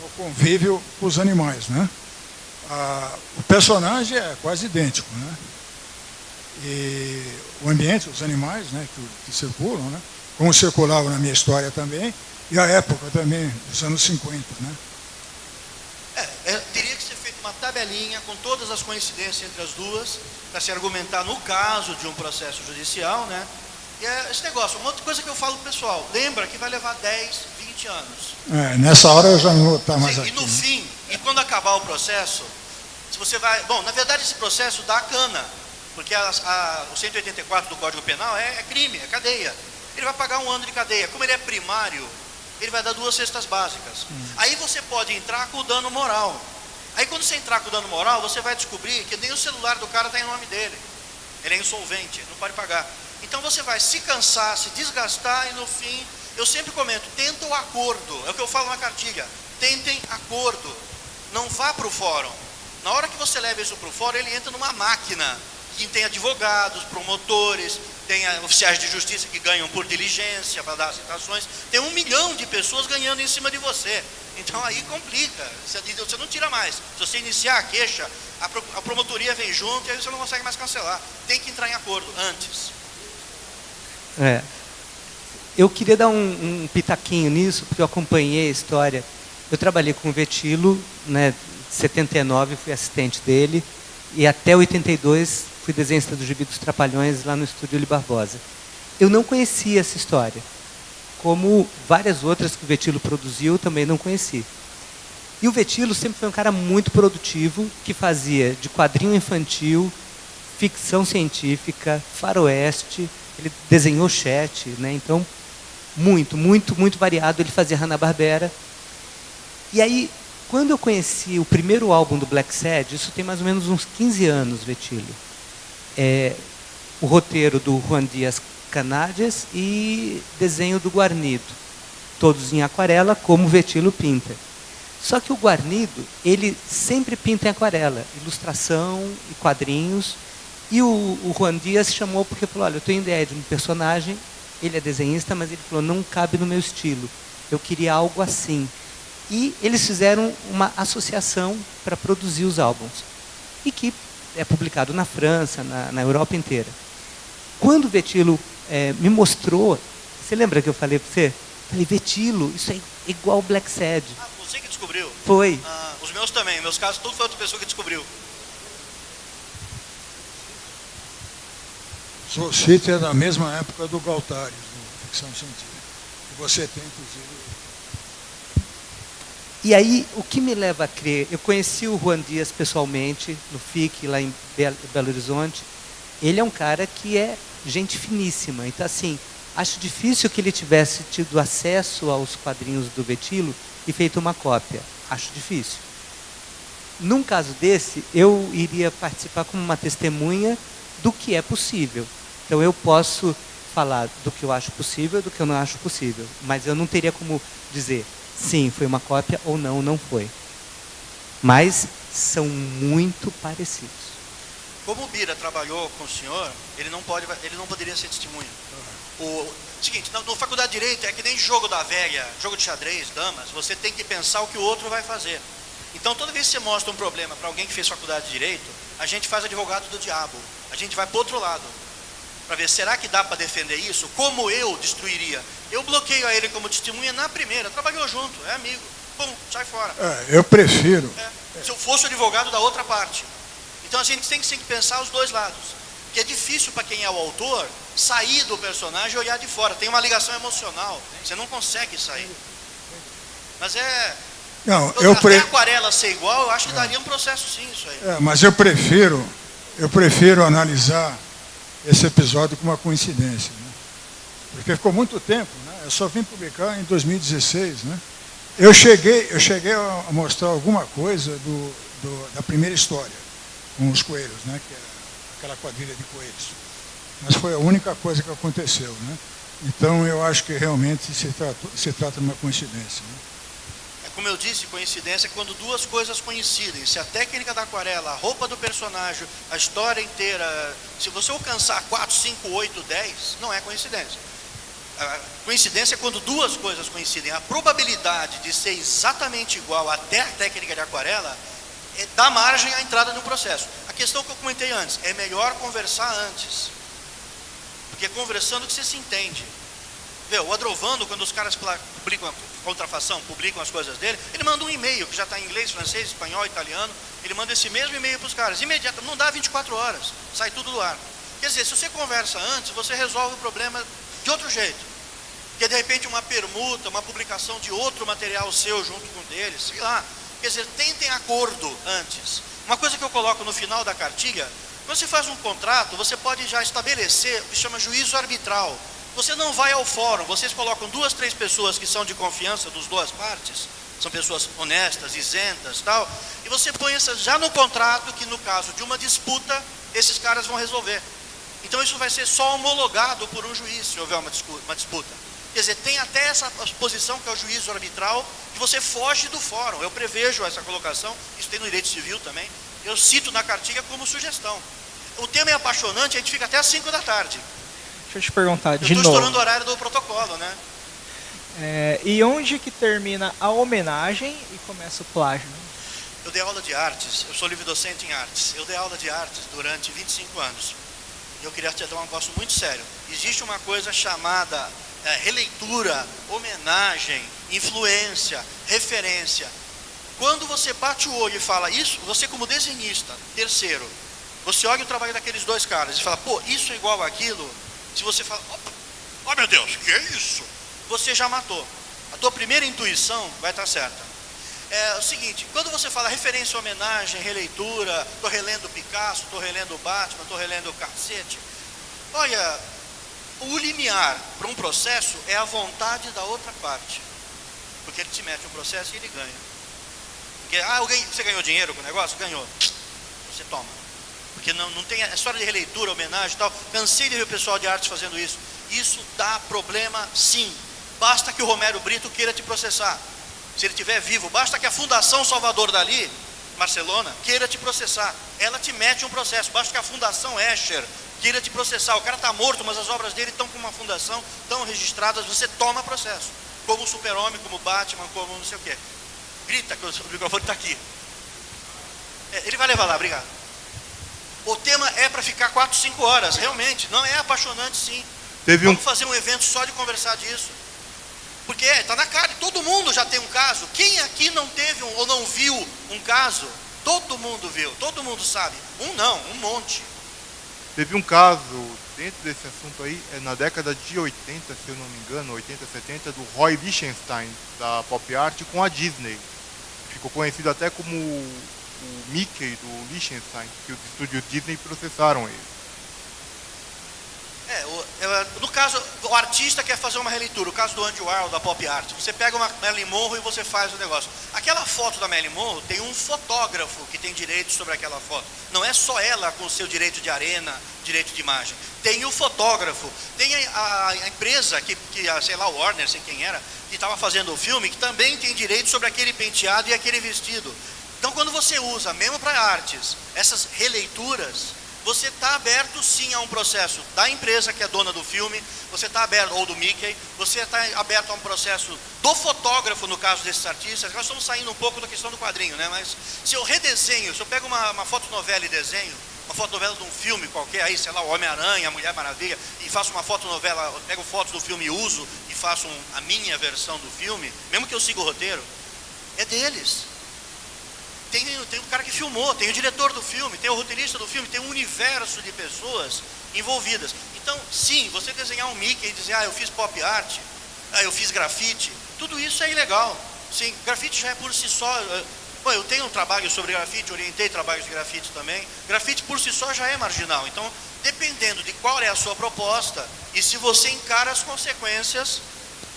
O convívio com os animais, né? O personagem é quase idêntico, né? E o ambiente, os animais, né, que circulam, né? Como circulavam na minha história também, e a época também, dos anos 50, né? Teria que ser feita uma tabelinha com todas as coincidências entre as duas, para se argumentar no caso de um processo judicial, né? E esse negócio, uma outra coisa que eu falo pro pessoal, lembra que vai levar 10, 20 anos. Nessa hora eu já não vou estar mais aqui. E no fim, e quando acabar o processo, se você vai... Bom, na verdade esse processo dá cana, porque o 184 do Código Penal é crime, é cadeia. Ele vai pagar 1 ano de cadeia. Como ele é primário, ele vai dar 2 cestas básicas. Aí você pode entrar com o dano moral. Aí quando você entrar com o dano moral, você vai descobrir que nem o celular do cara está em nome dele. Ele é insolvente, não pode pagar. Então você vai se cansar, se desgastar e no fim, eu sempre comento, tenta o acordo. É o que eu falo na cartilha. Tentem acordo. Não vá para o fórum. Na hora que você leva isso para o fórum, ele entra numa máquina que tem advogados, promotores, tem oficiais de justiça que ganham por diligência para dar citações. Tem 1 milhão de pessoas ganhando em cima de você. Então aí complica. Você não tira mais. Se você iniciar a queixa, a promotoria vem junto e aí você não consegue mais cancelar. Tem que entrar em acordo antes. Eu queria dar um pitaquinho nisso, porque eu acompanhei a história. Eu trabalhei com o Vetilo, né, em 79 fui assistente dele, e até 82 fui desenhista do Gibi dos Trapalhões lá no estúdio Uli Barbosa. Eu não conhecia essa história, como várias outras que o Vetilo produziu, eu também não conheci. E o Vetilo sempre foi um cara muito produtivo, que fazia de quadrinho infantil, ficção científica, faroeste, ele desenhou chat, né? Então, muito variado, ele fazia Hanna-Barbera. E aí, quando eu conheci o primeiro álbum do Black Sad, isso tem mais ou menos uns 15 anos, Vetilo. O roteiro do Juan Dias Canades e desenho do Guarnido, todos em aquarela, como o Vetilo pinta. Só que o Guarnido, ele sempre pinta em aquarela, ilustração e quadrinhos. E o Juan Dias chamou porque falou, olha, eu tenho ideia de um personagem, ele é desenhista, mas ele falou, não cabe no meu estilo, eu queria algo assim. E eles fizeram uma associação para produzir os álbuns, e que é publicado na França, na Europa inteira. Quando o Vetilo me mostrou, você lembra que eu falei para você? Falei, Vetilo, isso é igual Black Sad. Você que descobriu? Foi. Os meus também, meus casos, tudo foi outra pessoa que descobriu. O City é da mesma época do Galtares, do Ficção Científica. E você tem, inclusive... E aí, o que me leva a crer... Eu conheci o Juan Dias pessoalmente, no FIC, lá em Belo Horizonte. Ele é um cara que é gente finíssima. Então, assim, acho difícil que ele tivesse tido acesso aos quadrinhos do Vetilo e feito uma cópia. Acho difícil. Num caso desse, eu iria participar como uma testemunha do que é possível. Então, eu posso falar do que eu acho possível e do que eu não acho possível. Mas eu não teria como dizer, sim, foi uma cópia ou não, não foi. Mas são muito parecidos. Como o Bira trabalhou com o senhor, ele não poderia ser testemunha. Seguinte, na faculdade de Direito é que nem jogo da velha, jogo de xadrez, damas, você tem que pensar o que o outro vai fazer. Então, toda vez que você mostra um problema para alguém que fez faculdade de Direito, a gente faz advogado do diabo. A gente vai para o outro lado. para ver, será que dá para defender isso? Como eu destruiria? Eu bloqueio a ele como testemunha na primeira, trabalhou junto, é amigo, pum, sai fora. Eu prefiro. Se eu fosse o advogado da outra parte. Então a gente tem que pensar os dois lados. Porque é difícil para quem é o autor sair do personagem e olhar de fora. Tem uma ligação emocional, você não consegue sair. Mas Não, até a aquarela ser igual, eu acho que daria um processo sim, isso aí. Mas eu prefiro analisar esse episódio com uma coincidência, né? Porque ficou muito tempo, né? Eu só vim publicar em 2016, né? Eu cheguei a mostrar alguma coisa da primeira história, com os coelhos, né? Que era aquela quadrilha de coelhos. Mas foi a única coisa que aconteceu, né? Então eu acho que realmente se trata de uma coincidência, né? Como eu disse, coincidência é quando duas coisas coincidem. Se a técnica da aquarela, a roupa do personagem, a história inteira, se você alcançar 4, 5, 8, 10, não é coincidência. A coincidência é quando duas coisas coincidem. A probabilidade de ser exatamente igual até a técnica de aquarela dá margem à entrada no processo. A questão que eu comentei antes, é melhor conversar antes. Porque é conversando que você se entende. O Adrovando, quando os caras publicam a contrafação, publicam as coisas dele, ele manda um e-mail, que já está em inglês, francês, espanhol, italiano, ele manda esse mesmo e-mail para os caras, imediato, não dá 24 horas, sai tudo do ar. Quer dizer, se você conversa antes, você resolve o problema de outro jeito. Porque de repente uma permuta, uma publicação de outro material seu junto com o deles, sei lá. Quer dizer, tentem acordo antes. Uma coisa que eu coloco no final da cartilha, quando você faz um contrato, você pode já estabelecer o que chama juízo arbitral. Você não vai ao fórum, vocês colocam 2, 3 pessoas que são de confiança das duas partes, são pessoas honestas, isentas, tal, e você põe essas já no contrato que no caso de uma disputa, esses caras vão resolver. Então isso vai ser só homologado por um juiz, se houver uma disputa. Quer dizer, tem até essa posição que é o juízo arbitral, que você foge do fórum. Eu prevejo essa colocação, isso tem no direito civil também, eu cito na cartilha como sugestão. O tema é apaixonante, a gente fica até às 5 da tarde. Deixa eu te perguntar de novo. Eu estou estourando o horário do protocolo, né? E onde que termina a homenagem e começa o plágio? Eu dei aula de artes, eu sou livre docente em artes. Eu dei aula de artes durante 25 anos. E eu queria te dar um negócio muito sério. Existe uma coisa chamada releitura, homenagem, influência, referência. Quando você bate o olho e fala isso, você como desenhista, terceiro, você olha o trabalho daqueles dois caras e fala, pô, isso é igual àquilo. Se você fala, oh meu Deus, que é isso? Você já matou. A tua primeira intuição vai estar certa. É o seguinte, quando você fala referência, homenagem, releitura, estou relendo Picasso, estou relendo Batman, estou relendo o cacete. Olha, o limiar para um processo é a vontade da outra parte. Porque ele te mete um processo e ele ganha. Porque, você ganhou dinheiro com o negócio? Ganhou. Você toma. Porque não tem a história de releitura, homenagem e tal. Cansei de ver o pessoal de artes fazendo isso. Isso dá problema sim. Basta que o Romero Brito queira te processar. Se ele estiver vivo, basta que a Fundação Salvador Dalí, Barcelona, queira te processar. Ela te mete um processo. Basta que a Fundação Escher queira te processar. O cara está morto, mas as obras dele estão com uma fundação, estão registradas, você toma processo. Como o Super-Homem, como o Batman, como não sei o quê. Grita que o microfone está aqui. Ele vai levar lá, obrigado. O tema é para ficar 4, 5 horas, realmente, não é apaixonante sim. Vamos fazer um evento só de conversar disso. Porque está na cara, todo mundo já tem um caso. Quem aqui não teve ou não viu um caso? Todo mundo viu, todo mundo sabe. Um não, um monte. Teve um caso dentro desse assunto aí, na década de 80, se eu não me engano, 80, 70, do Roy Lichtenstein, da Pop Art, com a Disney. Ficou conhecido até como o Mickey do Lichtenstein, que os estúdios Disney processaram ele. No caso, o artista quer fazer uma releitura, o caso do Andy Warhol, da Pop Art. Você pega uma Marilyn Monroe e você faz o negócio. Aquela foto da Marilyn Monroe tem um fotógrafo que tem direito sobre aquela foto. Não é só ela com o seu direito de arena, direito de imagem. Tem o fotógrafo, tem a empresa, sei lá, Warner, sei quem era, que estava fazendo o filme, que também tem direito sobre aquele penteado e aquele vestido. Então, quando você usa, mesmo para artes, essas releituras, você está aberto sim a um processo da empresa que é dona do filme, você está aberto, ou do Mickey, você está aberto a um processo do fotógrafo, no caso desses artistas. Nós estamos saindo um pouco da questão do quadrinho, né? Mas se eu redesenho, se eu pego uma fotonovela e desenho, uma fotonovela de um filme qualquer, aí, sei lá, o Homem-Aranha, a Mulher Maravilha, e faço uma fotonovela, pego fotos do filme e uso, e faço a minha versão do filme, mesmo que eu siga o roteiro, é deles. Tem o cara que filmou, tem o diretor do filme, tem o roteirista do filme, tem um universo de pessoas envolvidas. Então, sim, você desenhar um Mickey e dizer, eu fiz pop art, eu fiz grafite, tudo isso é ilegal. Sim, grafite já é por si só. Bom, eu tenho um trabalho sobre grafite, orientei trabalhos de grafite também. Grafite por si só já é marginal. Então, dependendo de qual é a sua proposta e se você encara as consequências,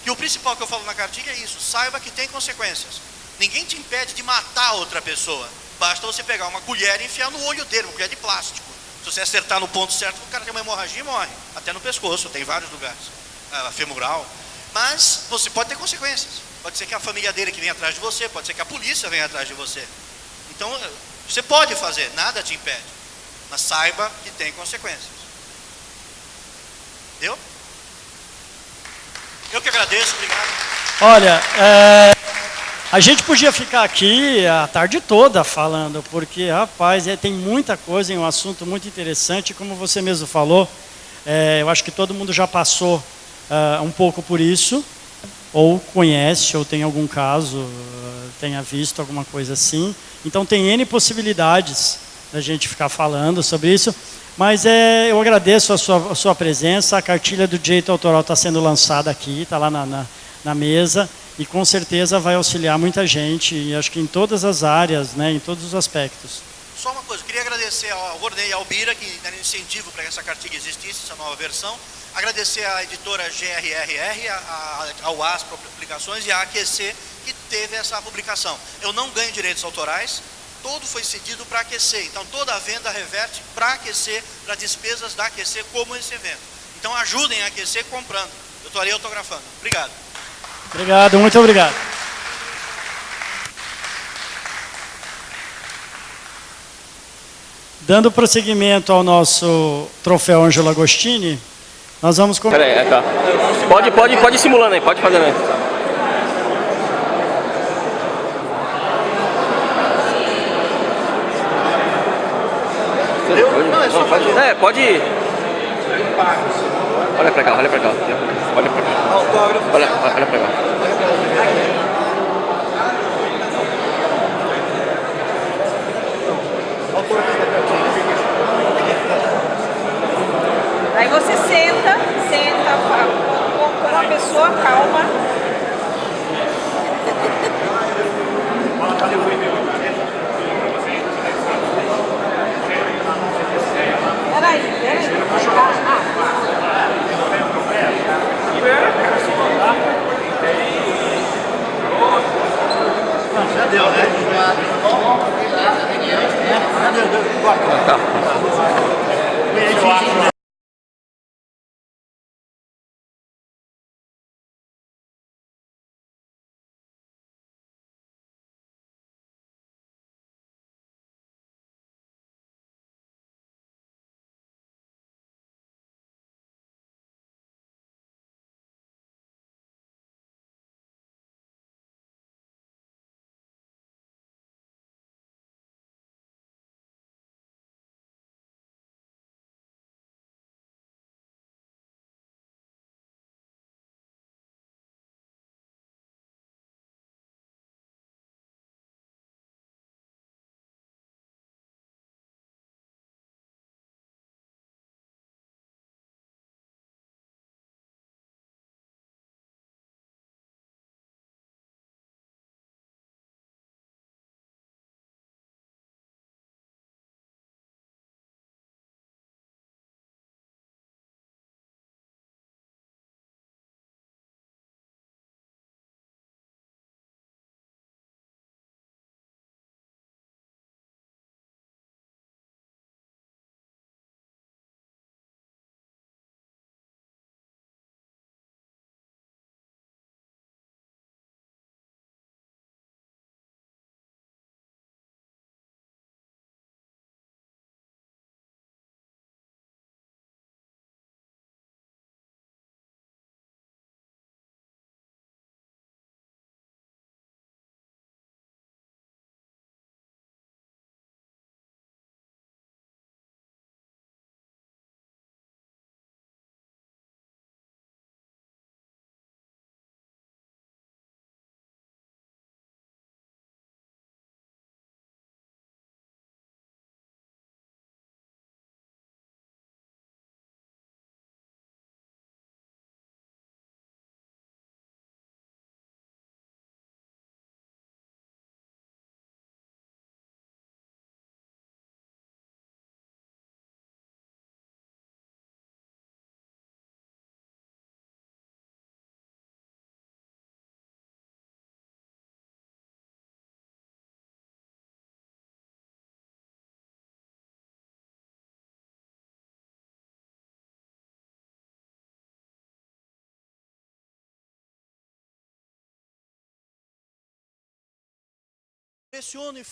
que o principal que eu falo na cartilha é isso, saiba que tem consequências. Ninguém te impede de matar outra pessoa. Basta você pegar uma colher e enfiar no olho dele, uma colher de plástico. Se você acertar no ponto certo, o cara tem uma hemorragia e morre. Até no pescoço, tem vários lugares. Femoral. Mas você pode ter consequências. Pode ser que a família dele que venha atrás de você, pode ser que a polícia venha atrás de você. Então, você pode fazer, nada te impede. Mas saiba que tem consequências. Deu? Eu que agradeço, obrigado. Olha, a gente podia ficar aqui a tarde toda falando, porque, rapaz, tem muita coisa, é um assunto muito interessante, como você mesmo falou, eu acho que todo mundo já passou um pouco por isso, ou conhece, ou tem algum caso, tenha visto alguma coisa assim. Então tem N possibilidades da gente ficar falando sobre isso, mas eu agradeço a sua presença. A cartilha do direito autoral está sendo lançada aqui, está lá na mesa, e com certeza vai auxiliar muita gente, e acho que em todas as áreas, né, em todos os aspectos. Só uma coisa, eu queria agradecer ao Vorney e ao Bira, que deram incentivo para que essa cartilha existisse, essa nova versão. Agradecer à editora GRRR, ao AS para Publicações e à AQC, que teve essa publicação. Eu não ganho direitos autorais, todo foi cedido para a AQC, então toda a venda reverte para a AQC, para despesas da AQC, como esse evento. Então ajudem a AQC comprando, eu estou ali autografando. Obrigado. Obrigado, muito obrigado. Dando prosseguimento ao nosso troféu Ângelo Agostini, nós vamos... Peraí, tá. Pode ir simulando aí, pode fazer aí. Pode ir. Olha pra cá. Olha pra cá. Olha pra cá. Aí você senta, com a pessoa calma. Peraí. Já deu, né? Já deu. Tá. leciono e